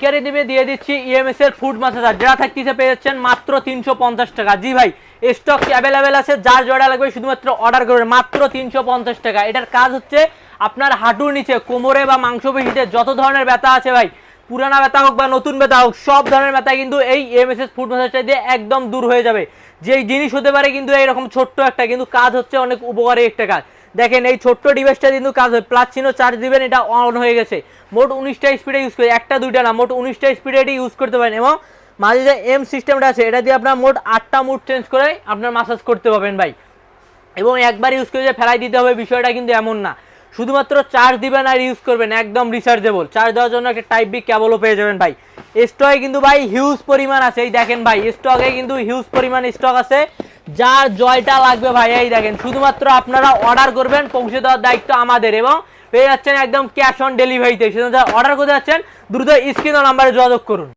পাইকারি দামে দিয়ে দিচ্ছি ইএমএস এর ফুড ম্যাসাজার, যেটা থাকতেছে পেয়ে যাচ্ছেন মাত্র 350 টাকা। জি ভাই, স্টক অ্যাভেলেবেল আছে, যার যেটা লাগবে শুধুমাত্র অর্ডার করবেন, মাত্র 350 টাকা। এটার কাজ হচ্ছে আপনার হাঁটুর নিচে, কোমরে বা মাংসপেশিতে যত ধরনের ব্যথা আছে ভাই, পুরানা ব্যথা হোক বা নতুন ব্যথা হোক, সব ধরনের ব্যথা কিন্তু এই ইএমএস ফুড ম্যাসাজটা দিয়ে একদম দূর হয়ে যাবে। যেই জিনিস হতে পারে কিন্তু এইরকম ছোট্ট একটা, কিন্তু কাজ হচ্ছে অনেক উপকারী একটা কাজ। দেখেন এই ছোট্ট ডিভাইসটা কিন্তু কাজ হয়, প্লাস চিহ্ন চার্জ দিবেন, এটা অন হয়ে গেছে। মোট 19টা স্পিডে ইউজ করে, একটা দুইটা না, মোট 19টা স্পিডে এটি ইউজ করতে পারেন। এবং মাঝে যে এম সিস্টেমটা আছে, এটা দিয়ে আপনার মোট 8টা মুড চেঞ্জ করে আপনার মাসাজ করতে পারবেন ভাই। এবং একবার ইউজ করে যে ফেলাই দিতে হবে বিষয়টা কিন্তু এমন না, শুধুমাত্র চার্জ দিবেন আর ইউজ করবেন, একদম রিচার্জেবল। চার্জ দেওয়ার জন্য একটা টাইপ বি কেবলও পেয়ে যাবেন ভাই। স্টকে কিন্তু ভাই হিউজ পরিমাণ আছে, এই দেখেন ভাই, স্টকে কিন্তু হিউজ পরিমাণ স্টক আছে। যার জয়টা লাগবে ভাই, এই দেখেন, শুধুমাত্র আপনারা অর্ডার করবেন, পৌঁছে দেওয়ার দায়িত্ব আমাদের। এবং পেয়ে যাচ্ছেন একদম ক্যাশ অন ডেলিভারিতে। সেজন্য যারা অর্ডার করতে যাচ্ছেন দ্রুত স্ক্রিন ও নাম্বারে যোগাযোগ করুন।